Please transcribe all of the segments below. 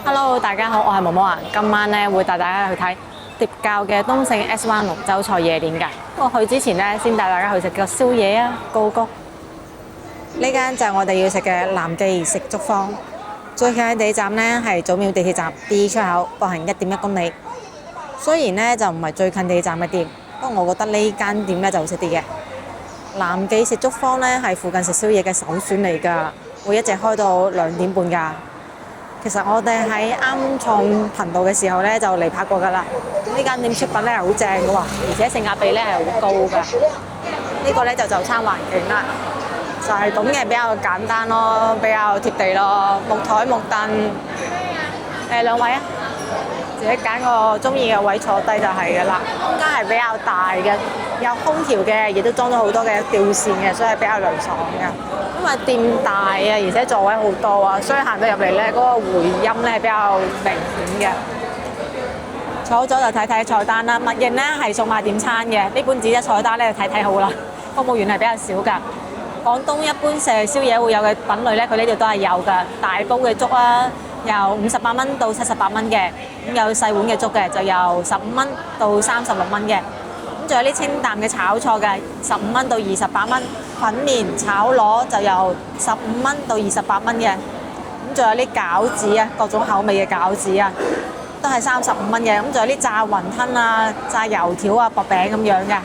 Hello，大家好，我係毛毛啊。今晚咧會帶大家去睇疊教嘅東勝 S1龍舟賽夜練㗎。不過去之前咧，先帶大家去食個宵夜啊，高谷。呢間就係我哋要食嘅南記食粥坊。最近嘅地站呢係祖廟地鐵站 D 出口，步行1.1公里。雖然呢就唔係最近地鐵站嘅店，不過我覺得呢間店呢就好食啲嘅。南記食粥坊呢係附近食宵夜嘅首選嚟㗎，會一直開到2點半㗎。其實我哋喺啱創頻道嘅時候呢就嚟拍過㗎啦。呢間店出品呢係好正嘅喎，而且性價比呢係好高㗎。呢個呢就餐環境啦。就係咁嘅比較簡單咯，比較貼地咯，木台木凳，兩位啊，自己揀個中意嘅位坐低就係㗎啦。空間係比較大嘅，有空調嘅，亦都裝咗好多嘅吊扇嘅，所以係比較涼爽嘅。因為店大啊，而且座位好多啊，所以行到入嚟呢，嗰個回音呢係比較明顯嘅。坐咗就睇睇菜單啦，默認呢係送賣點餐嘅，呢本紙質菜單呢睇好啦，服務員係比較少㗎。廣東一般食宵夜會有嘅品類呢，佢呢度都係有㗎。大煲嘅粥啦，由58蚊到78蚊嘅，咁有細碗嘅粥嘅就由15蚊到36蚊嘅。咁仲有啲清淡嘅炒菜嘅，15蚊到28蚊。粉麵炒螺就由15蚊到28蚊嘅。咁仲有啲餃子啊，各種口味嘅餃子啊，都係35蚊嘅。咁仲有啲炸雲吞啊、炸油條啊、薄餅咁樣嘅。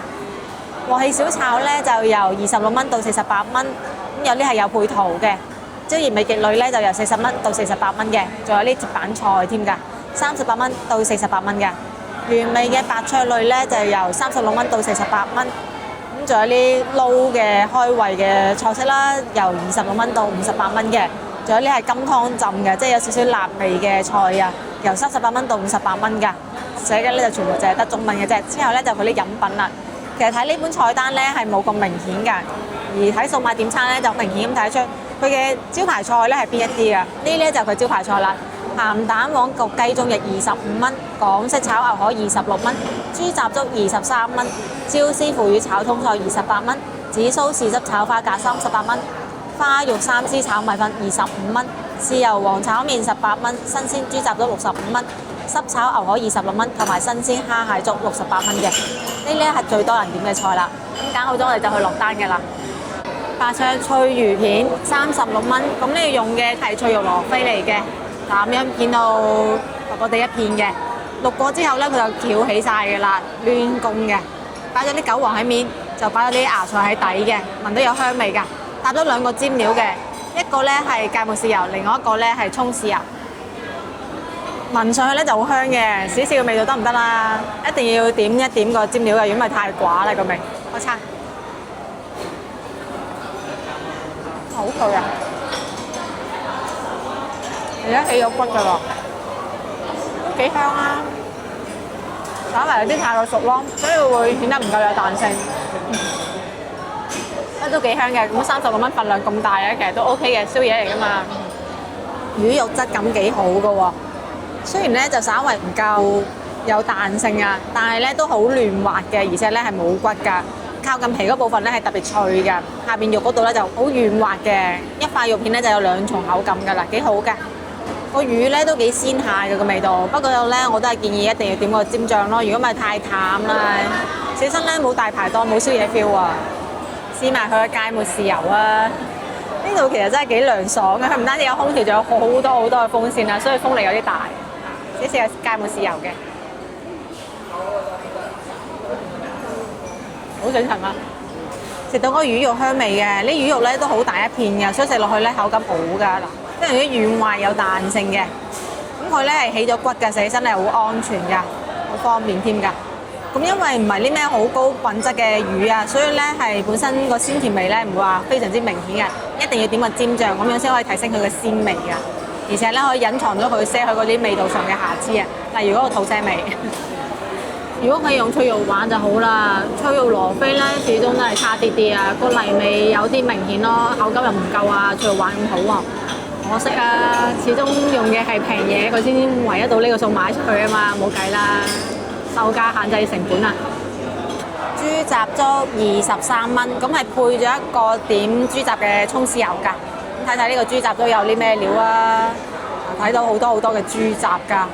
和氣小炒呢就由26蚊到48蚊，咁有啲係有配圖嘅。椒鹽味極類呢就由40蚊到48蚊嘅，仲有啲鐵板菜添㗎，38蚊到48蚊嘅。原味嘅白菜類呢就由36蚊到48蚊，咁仲有啲撈嘅開胃嘅菜式啦，由26蚊到58蚊嘅。仲有啲係金湯浸嘅，即係有少少辣味嘅菜啊，由38蚊到58蚊㗎。寫嘅呢就全部就係得中文嘅啫，之後呢就佢啲飲品啦。其實睇呢本菜單呢係冇咁明顯㗎，而睇數碼點餐呢就明顯咁睇得出佢嘅招牌菜呢係邊一啲㗎。呢就係佢招牌菜啦，鹹蛋黃焗雞中翼25蚊，港式炒牛河26蚊，豬雜粥23蚊，椒絲腐乳炒通菜28蚊，紫蘇豉汁炒花甲38蚊，花肉三絲炒米粉25蚊，豉油皇炒麵18蚊，新鮮豬雜粥65蚊。濕炒牛河26蚊，同埋新鮮蝦蟹粥68蚊嘅。呢係最多人點嘅菜啦。咁揀好咗我哋就去落單嘅啦。白灼脆魚片36蚊，咁呢用嘅係脆肉羅非嚟嘅，咁樣片到薄薄地一片嘅。淥過之後呢，佢就翹起晒嘅啦，攣公嘅。擺咗啲韭黃喺面，就擺咗啲芽菜喺底嘅，聞到有香味㗎。搭咗2個尖料嘅，一個呢係芥末豉油，另外一個呢係葱豉油。聞上去咧就好香嘅，試試個味道得唔得啦？一定要點一點個尖料嘅，如果唔係太寡啦個味。開餐，好脆啊！而家起咗骨㗎咯，都幾香啊！稍為有啲太過熟咯，所以會顯得唔夠有彈性。都幾香嘅，咁36蚊份量咁大咧，其實都 OK 嘅，宵夜嚟㗎嘛。魚肉質感幾好㗎喎。雖然咧就稍為唔夠有彈性啊，但係咧都好嫩滑嘅，而且咧係冇骨㗎。靠近皮嗰部分咧係特別脆㗎，下邊肉嗰度咧就好軟滑嘅，一塊肉片咧就有2重口感㗎啦，幾好㗎。個魚咧都幾鮮下嘅個味道，不過咧我都係建議一定要點個尖醬咯，如果唔係太淡啦。死身咧冇大排檔冇宵夜 feel 啊，試埋佢嘅芥末豉油啊！呢度其實真係幾涼爽嘅，佢唔單止有空調，仲有好多好多嘅風扇啊，所以風力有啲大。試下芥末豉油嘅，好上層啊！食到嗰個魚肉香味嘅，啲魚肉咧都好大一片嘅，所以食落去咧口感好㗎嗱，非常之軟滑有彈性嘅。咁佢咧係起咗骨嘅，食起身係好安全㗎，好方便添㗎。咁因為唔係啲咩好高品質嘅魚啊，所以咧係本身個鮮甜味咧唔會話非常之明顯嘅，一定要點個尖醬咁樣先可以提升佢嘅鮮味㗎。而且咧可以隱藏咗佢些許嗰啲味道上嘅瑕疵啊，例如嗰個吐腥味。如果可以用脆肉丸就好啦，脆肉羅非咧始終都係差啲啲啊，個泥味有啲明顯咯，口感又唔夠啊，脆肉丸咁好啊。可惜啊，始終用嘅係平嘢，佢先唯一到呢個數賣出去啊嘛，冇計啦，售價限制成本啊。豬雜粥23蚊，咁係配咗一個點豬雜嘅葱豉油㗎。睇睇呢個豬雜粥有啲咩料啊？睇到好多好多嘅豬雜㗎，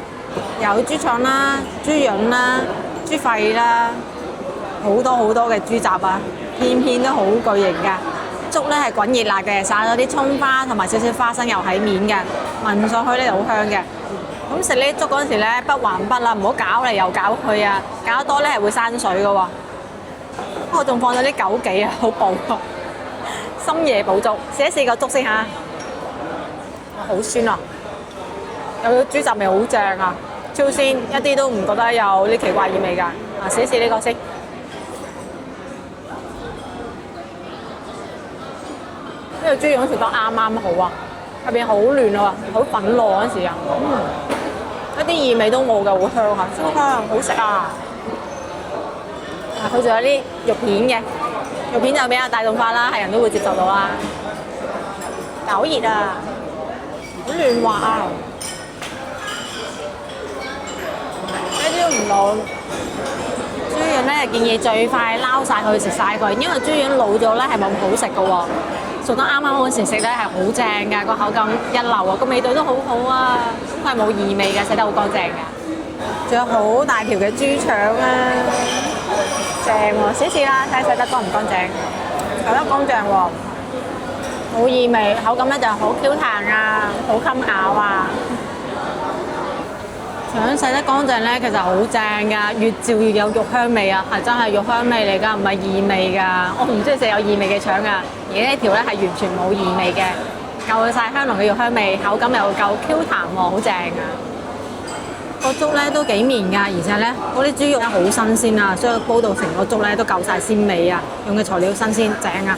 有豬腸啦、豬潤啦、豬肺啦，好多好多嘅豬雜啊，片片都好巨型㗎。粥咧係滾熱辣嘅，撒咗啲葱花同埋少少花生油喺面嘅，聞上去咧就好香嘅。咁食呢啲粥嗰陣時咧，不橫不啦，唔好搞嚟又搞去啊，搞得多咧係會生水嘅喎。我仲放咗啲枸杞啊，好補啊！深夜補粥，試一試個粥先嚇。好酸啊！有豬雜味好正啊，超鮮，一啲都唔覺得有啲奇怪異味㗎。試一試呢個先。呢個豬潤食得啱啱好啊，入邊好嫩啊，好粉糯嗰陣時啊，一啲異味都冇㗎，好香啊，超香，好食啊！佢仲有啲肉片嘅，肉片就比較大眾化啦，係人都會接受到啦。但好熱啊，好嫩滑啊，一啲都唔老。豬潤咧建議最快撈晒佢食晒佢，因為豬潤老咗咧係冇咁好食㗎喎。熟得啱啱嗰時食咧係好正㗎，個口感一流啊，個味道都好好啊，咁係冇異味嘅，洗得好乾淨㗎。仲有好大條嘅豬腸啊，正喎！試試啦，睇下洗得乾唔乾淨。洗得乾淨喎，冇異味，口感咧就好 Q 彈啊，好襟咬啊。腸洗得乾淨咧，其實好正㗎，越嚼越有肉香味啊，係真係肉香味嚟㗎，唔係異味㗎。我唔中意食有異味嘅腸㗎，而呢條咧係完全冇異味嘅，夠晒香濃嘅肉香味，口感又夠 Q 彈喎，好正啊！個粥咧都幾綿㗎，而且咧嗰啲豬肉咧好新鮮啊，所以煲到成個粥咧都夠晒鮮味啊，用嘅材料新鮮正啊！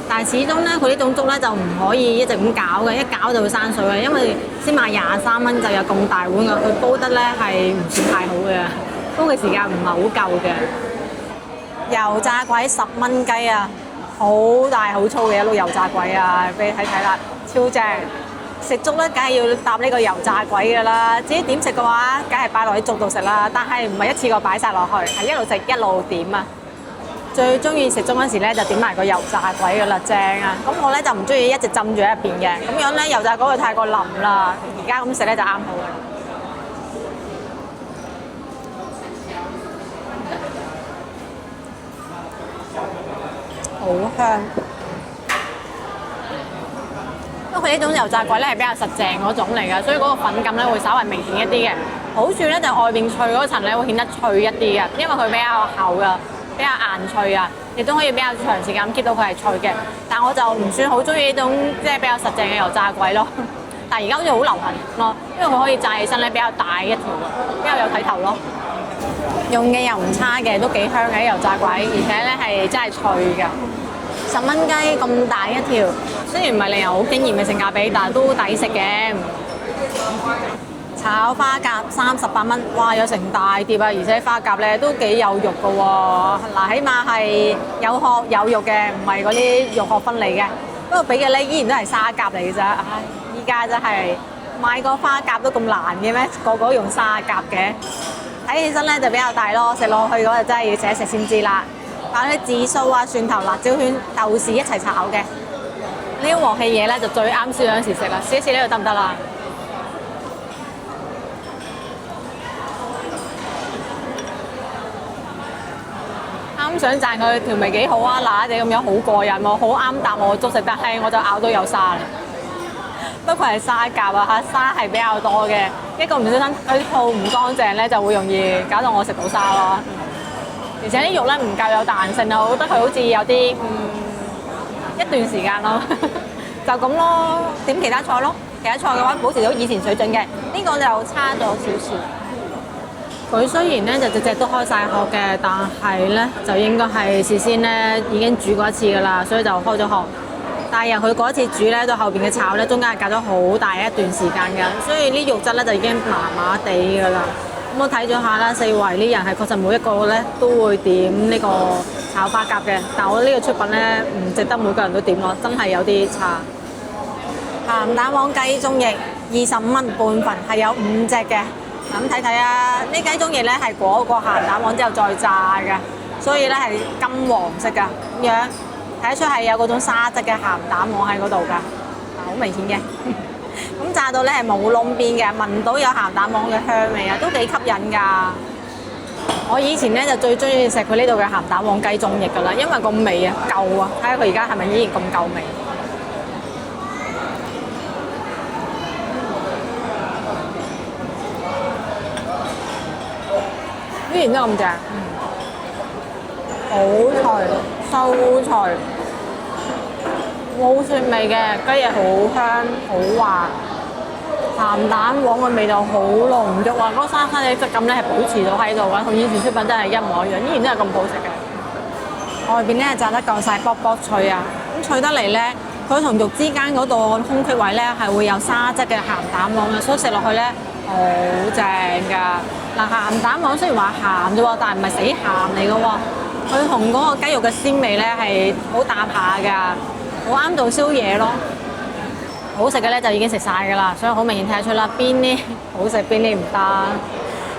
但係始終咧，佢呢種粥咧就唔可以一直咁攪嘅，一攪就會生水嘅，因為先賣23蚊就有咁大碗㗎，佢煲得咧係唔算太好嘅，煲嘅時間唔係好夠嘅。油炸鬼10蚊雞啊，好大好粗嘅一碌油炸鬼啊，俾你睇睇啦，超正！食粥咧，梗係要搭呢個油炸鬼㗎啦。至於點食嘅話，梗係擺落啲粥度食啦，但係唔係一次過擺晒落去，係一路食一路點啊！最中意食粥嗰時咧，就點埋個油炸鬼㗎啦，正啊！咁我咧就唔中意一直浸住喺入邊嘅，咁樣咧油炸鬼會太過腍啦。而家咁食咧就啱好嘅。好香，因為佢呢種油炸鬼咧係比較實淨嗰種嚟嘅，所以嗰個粉感咧會稍為明顯一啲嘅。好處咧就係外邊脆嗰層咧會顯得脆一啲嘅，因為佢比較厚㗎。比較硬脆啊，亦都可以比較長時間 keep 到佢係脆嘅。但我就唔算好中意呢種即係比較實淨嘅油炸鬼咯。但係而家好似好流行咯，因為佢可以炸起身咧比較大一條嘅，比較有睇頭咯。用嘅又唔差嘅，都幾香嘅油炸鬼，而且咧係真係脆㗎。10蚊雞咁大一條，雖然唔係令人好驚豔嘅性價比，但係都抵食嘅。炒花甲38蚊，哇有成大碟啊！而且花甲咧都幾有肉㗎喎，嗱起碼係有殼有肉嘅，唔係嗰啲肉殼分離嘅。不過俾嘅咧依然都係沙甲嚟嘅啫，唉！依家真係買個花甲都咁難嘅咩？個個都用沙甲嘅，睇起身咧就比較大咯，食落去嗰日真係要食一食先知啦。擺啲紫蘇啊、蒜頭、辣椒圈、豆豉一齊炒嘅，呢啲鑊氣嘢咧就最啱燒嗰陣時食啦。試一試呢度得唔得啦？啱想讚佢條味幾好啊，嗱嗱地咁樣好過癮喎，好啱搭我粥食，但係我就咬到有沙啦。不過係沙甲啊嚇，沙係比較多嘅，一個唔小心佢鋪唔乾淨咧，就會容易搞到我食到沙咯。而且啲肉咧唔夠有彈性啊，我覺得佢好似有啲一段時間咯，就咁咯。點其他菜咯，其他菜嘅話保持到以前水準嘅，呢個就差咗少少。佢雖然咧就隻隻都開晒殼嘅，但係咧就應該係事先咧已經煮過一次㗎啦，所以就開咗殼。但係由佢嗰一次煮咧到後邊嘅炒咧，中間係隔咗好大一段時間㗎，所以啲肉質咧就已經麻麻地㗎啦。咁我睇咗下啦，四圍啲人係確實每一個咧都會點呢個炒花甲嘅，但我呢個出品咧唔值得每個人都點咯，真係有啲差。鹹蛋黃雞中翼25蚊半份，係有5隻嘅。咁睇睇啊！呢雞中翼咧係裹過鹹蛋黃之後再炸嘅，所以咧係金黃色㗎，咁樣睇得出係有嗰種沙質嘅鹹蛋黃喺嗰度㗎，好明顯嘅。咁炸到咧係冇窿邊嘅，聞到有鹹蛋黃嘅香味啊，都幾吸引㗎。我以前咧就最中意食佢呢度嘅鹹蛋黃雞中翼㗎啦，因為個味啊夠啊，睇下佢而家係咪依然咁夠味。依然都咁正，好脆，酥脆，冇雪味嘅，雞翼好香好滑，鹹蛋黃嘅味道好濃郁啊！嗰沙沙嘅質感咧係保持到喺度啊，同以前出品真係一模一樣，依然都係咁好食嘅。外邊咧炸得夠晒卜卜脆啊，咁脆得嚟咧，佢同肉之間嗰度空隙位咧係會有沙質嘅鹹蛋黃嘅，所以食落去咧好正㗎。嗱，鹹蛋黃雖然話鹹啫喎，但係唔係死鹹嚟嘅喎，佢同嗰個雞肉嘅鮮味咧係好搭下㗎，好啱做宵夜咯。好食嘅咧就已經食晒㗎啦，所以好明顯睇得出啦，邊啲好食邊啲唔得。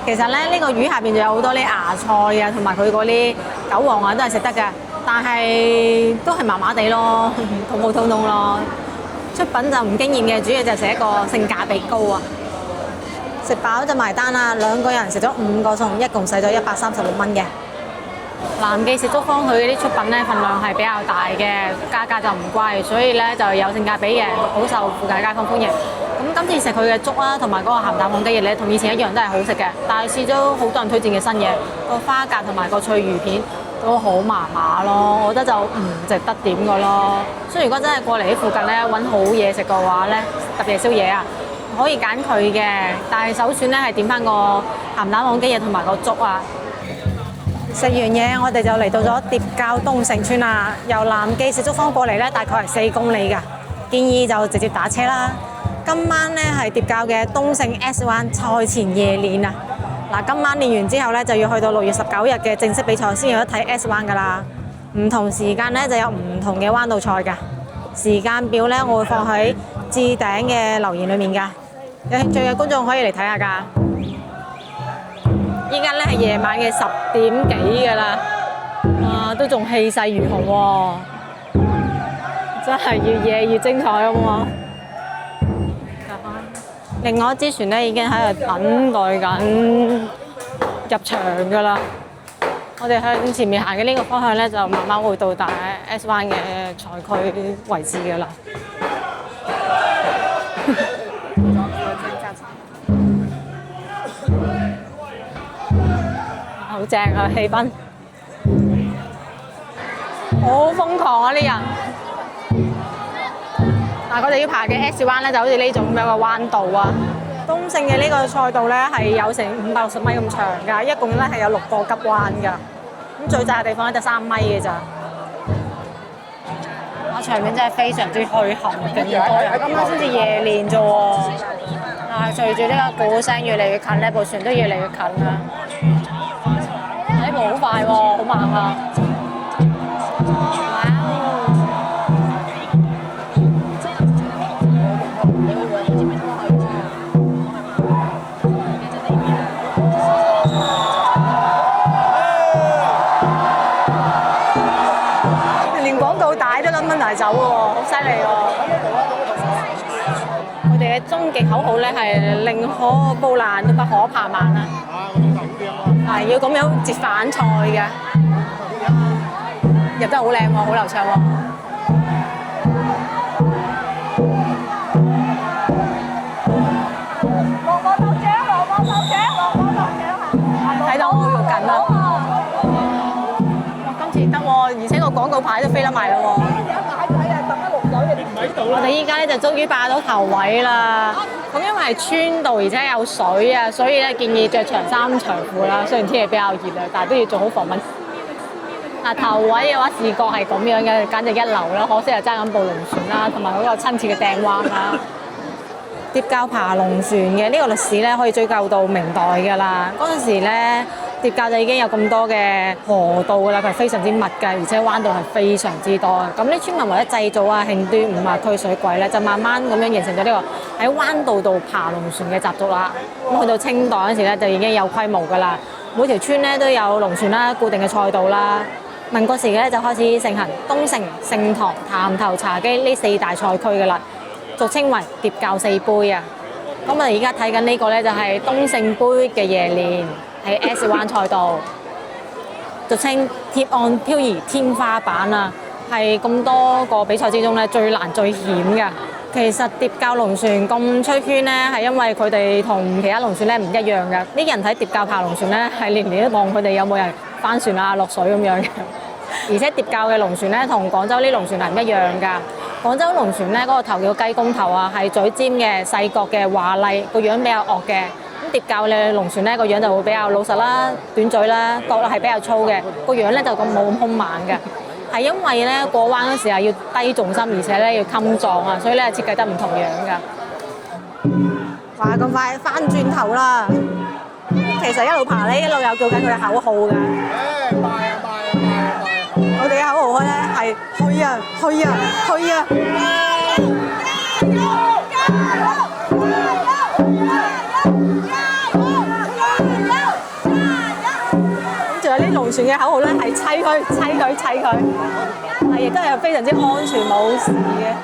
其實咧呢個魚下邊仲有好多啲芽菜啊，同埋佢嗰啲韭黃啊都係食得嘅，但係都係麻麻地咯，普普通通咯。出品就唔驚豔嘅，主要就係一個性價比高啊！食飽就埋單啦，兩個人食咗5個餸，一共使咗136蚊嘅。南記食粥坊佢啲出品咧份量係比較大嘅，價格就唔貴，所以咧就有性價比嘅，好受附近街坊歡迎。咁今次食佢嘅粥啦，同埋嗰個鹹蛋黃雞翼咧，同以前一樣都係好食嘅，但係試咗好多人推薦嘅新嘢，個花甲同埋個脆魚片都好麻麻咯，我覺得就唔值得點嘅咯。所以如果真係過嚟喺附近咧揾好嘢食嘅話咧，特別係宵夜啊，可以揀佢嘅，但係首選咧係點翻個鹹蛋黃雞翼同埋個粥啊。食完嘢，我哋就嚟到咗蝶滘東勝村啦。由南記食粥坊過嚟咧，大概係4公里㗎，建議就直接打車啦。今晚咧係蝶滘嘅東勝 S 灣賽前夜練啊！嗱，今晚練完之後咧，就要去到6月19日嘅正式比賽先有得睇 S 灣㗎啦。唔同時間咧就有唔同嘅彎道賽㗎，時間表咧我會放喺置頂嘅留言裡面㗎，有興趣嘅觀眾可以嚟睇下㗎。依家咧係夜晚嘅10點幾㗎啦，啊都仲氣勢如虹喎，真係越夜越精彩咁喎。另外一支船咧已經喺度等待緊入場㗎啦。我哋向前面行嘅呢個方向咧，就慢慢會到達 S 灣嘅賽區位置㗎啦。好正啊！氣氛好瘋狂啊！啲人，嗱，我哋要爬嘅 S 灣咧，就好似呢種咁樣嘅彎道啊。東勝嘅呢個賽道咧係有成560米咁長㗎，一共咧係有6個急彎㗎。咁最窄嘅地方咧就3米嘅咋。啊，場面真係非常之墟冚，勁多人。今晚先至夜練啫喎。啊，隨住呢個鼓聲越嚟越近，呢部船都越嚟越近啦。呢部好快喎，好猛啊！哇！連廣告帶都撚帶走喎，好犀利喎！佢哋嘅終極口號咧係寧可煲爛都不可怕慢啊！係要咁樣接反菜嘅，入得好靚喎，好流暢喎。睇到我肉緊啦！哇，今次得喎，而且個廣告牌都飛得埋啦喎。我哋依家咧就終於霸到頭位啦！咁因為係村道，而且有水啊，所以咧建議着長衫長褲啦。雖然天氣比較熱啊，但係都要做好防蚊。嗱，頭位嘅話視覺係咁樣嘅，簡直一流啦！可惜係爭緊部龍船啦，同埋嗰個親切嘅掟彎啦。蝶滘爬龍船嘅呢個歷史咧，可以追究到明代㗎啦。嗰陣時咧，蝶滘就已經有咁多嘅河道㗎啦，佢係非常之密㗎，而且彎道係非常之多。咁啲村民為咗製造啊慶端午啊推水鬼咧，就慢慢咁樣形成咗呢個喺彎道度爬龍船嘅習俗啦。咁去到清代嗰時咧，就已經有規模㗎啦。每條村咧都有龍船啦，固定嘅賽道啦。民國時期咧就開始盛行東勝、盛唐、潭頭、茶基呢4大賽區㗎啦。俗稱為疊教四杯啊。咁我哋而家睇緊呢個咧就係東勝杯嘅夜練，喺 S1 賽道，俗稱貼岸漂移天花板啊，係咁多個比賽之中咧最難最險㗎。其實疊教龍船咁出圈咧，係因為佢哋同其他龍船咧唔一樣嘅。啲人睇疊教爬龍船咧，係年年都望佢哋有冇人翻船啊、落水咁樣嘅。而且疊教嘅龍船咧，同廣州啲龍船係唔一樣㗎。廣州龍船咧嗰個頭叫雞公頭啊，係嘴尖嘅、細角嘅、華麗，個樣比較惡嘅。咁疊教嘅龍船咧個樣就會比較老實啦、短嘴啦，角係比較粗嘅，個樣咧就咁冇咁兇猛嘅。係因為咧過彎嗰時候要低重心，而且咧要襟撞啊，所以咧設計得唔同樣㗎。哇！咁快翻轉頭啦！其實一路爬咧，一路有叫緊佢嘅口號㗎。我哋嘅口號咧係去啊去啊去啊！仲有啲龍船嘅口號咧係砌佢砌佢砌佢，係亦都係非常之安全冇事嘅。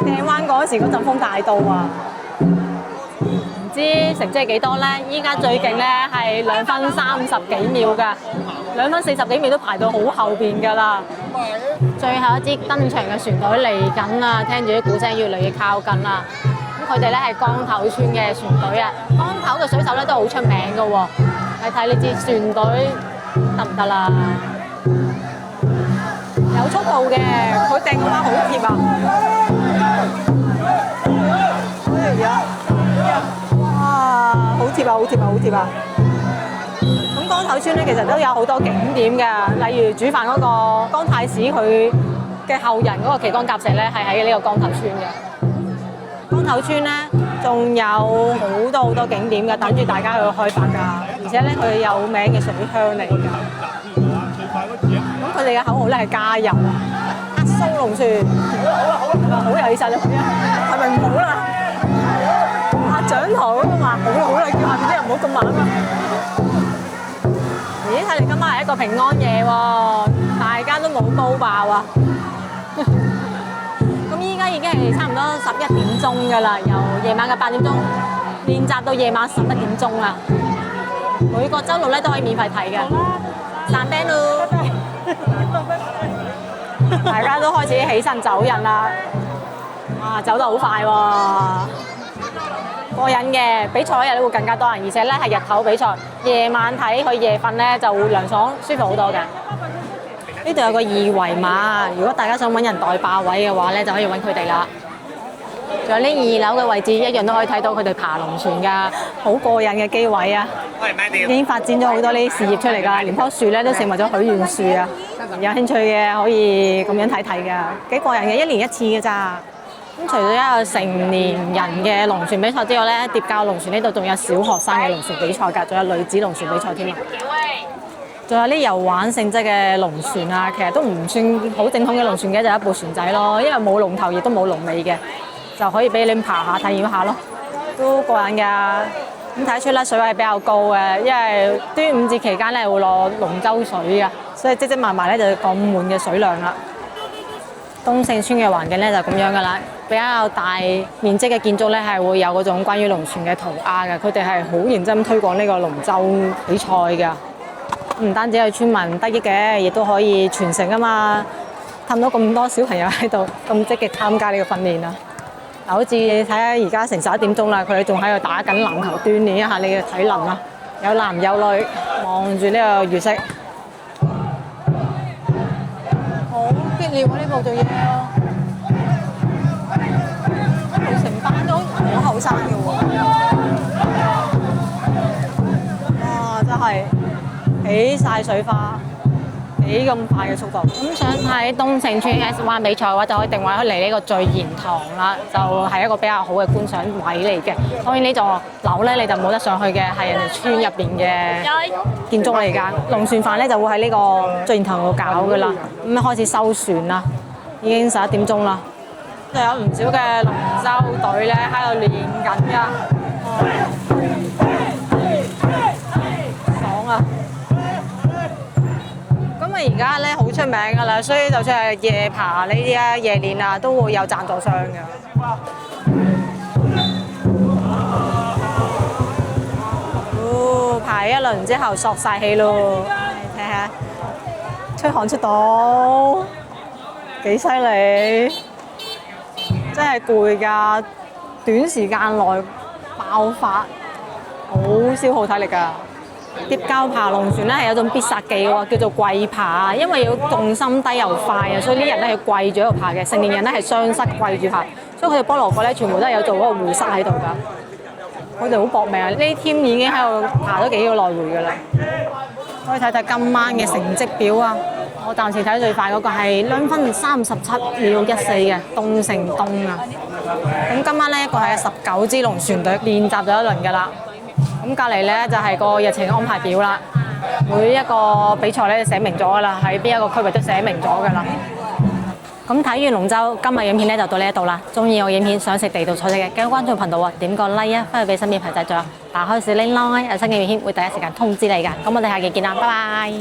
掟彎嗰時嗰陣風大到啊！唔知成績係幾多咧？依家最勁咧係2分30幾秒㗎，2分40幾秒都排到好後邊㗎啦。最後一支登場嘅船隊嚟緊啦，聽住啲鼓聲越嚟越靠近啦。咁佢哋咧係江頭村嘅船隊啊，江頭嘅水手咧都好出名㗎喎。睇睇呢支船隊得唔得啦？有速度嘅，佢掟嘅話好貼啊！哇！好貼啊！好貼啊！好貼啊！咁江頭村咧其實都有好多景點㗎，例如煮飯嗰個江太史佢嘅後人嗰個旗杆甲石咧係喺呢個江頭村嘅。江頭村咧仲有好多好多景點㗎，等住大家去開發㗎，而且咧佢有名嘅水鄉嚟㗎。咁佢哋嘅口號咧係加油啊！黑蘇龍船，好有氣勢啊！係咪唔好啦？掌頭咁話好啦，叫下邊啲人唔好咁猛啊！咦，睇嚟今晚係一個平安夜喎，大家都冇煲爆啊！咁依家已經係差唔多11點鐘㗎啦，由夜晚嘅8點鐘練習到夜晚11點鐘啦。每個週六咧都可以免費睇嘅。散 band 咯！大家都開始起身走人啦！哇，走得好快喎！過癮嘅，比賽日咧會更加多人，而且咧係日頭比賽，夜晚睇佢夜瞓咧就會涼爽舒服好多嘅。呢度有個二維碼，如果大家想揾人代霸位嘅話咧，就可以揾佢哋啦。仲有呢2樓嘅位置一樣都可以睇到佢哋爬龍船㗎，好過癮嘅機位啊！已經發展咗好多呢啲事業出嚟㗎，連棵樹咧都成為咗許願樹啊！有興趣嘅可以咁樣睇睇㗎，幾過癮嘅，1年1次㗎咋。咁除咗一個成年人嘅龍船比賽之外咧，疊教龍船呢度仲有小學生嘅龍船比賽㗎，仲有女子龍船比賽添啊！仲有啲遊玩性質嘅龍船啊，其實都唔算好正統嘅龍船嘅，就係一部船仔咯，因為冇龍頭亦都冇龍尾嘅，就可以俾你爬下體驗下咯，都過癮㗎。咁睇得出啦，水位比較高嘅，因為端午節期間咧會落龍舟水㗎，所以積積埋埋咧就咁滿嘅水量啦。東勝村嘅環境咧就咁樣㗎啦，比較大面積嘅建築咧係會有嗰種關於龍船嘅塗鴉嘅，佢哋係好認真推廣呢個龍舟比賽㗎。唔單止係村民得益嘅，亦都可以傳承啊嘛，氹到咁多小朋友喺度咁積極參加呢個訓練啊！嗱，好似你睇下而家成11點鐘啦，佢哋仲喺度打緊籃球，鍛鍊一下你嘅體能啊！有男有女望住呢個月色。好激烈喎！呢部做嘢啊，成班都好後生嘅喎，哇！真係起晒水花，幾咁快嘅速度。咁想睇東勝村 S1 比賽嘅話，就可以定位嚟呢個聚賢堂啦，就係一個比較好嘅觀賞位嚟嘅。當然呢座樓咧你就冇得上去嘅，係人哋村入邊嘅建築嚟㗎。龍船飯咧就會喺呢個聚賢堂度搞㗎啦。咁開始收船啦，已經11點鐘啦。就有唔少嘅龍舟隊咧喺度練緊㗎，爽啊！咁啊而家咧好出出名㗎啦，所以就算係夜爬呢啲啊、夜練啊，都會有贊助商㗎。哦，排一輪之後索晒氣咯，睇下出汗出到幾犀利，真係攰㗎，短時間內爆發，好消耗體力㗎。疊膠爬龍船咧係有種必殺技喎，叫做跪爬，因為要重心低又快啊，所以啲人咧係跪住喺度爬嘅。成年人咧係雙膝跪住爬，所以佢哋菠蘿蓋咧全部都係有做嗰個護膝喺度㗎。佢哋好搏命啊！呢啲 team 已經喺度爬咗幾個來回㗎啦。可以睇睇今晚嘅成績表啊！我暫時睇最快嗰個係2分37秒14嘅東成東啊。咁今晚咧一個係19支龍船隊練習咗一輪㗎啦。咁隔離咧就係個日程安排表啦，每一個比賽咧寫明咗㗎啦，喺邊一個區域都寫明咗㗎啦。咁睇完龍舟，今日影片咧就到呢一度啦。中意我影片，想食地道菜式嘅，記得關注頻道啊，點個 like 啊，翻去俾身邊朋友製作，打開小鈴鐺，有新嘅影片會第一時間通知你㗎。咁我哋下期見啦，拜拜。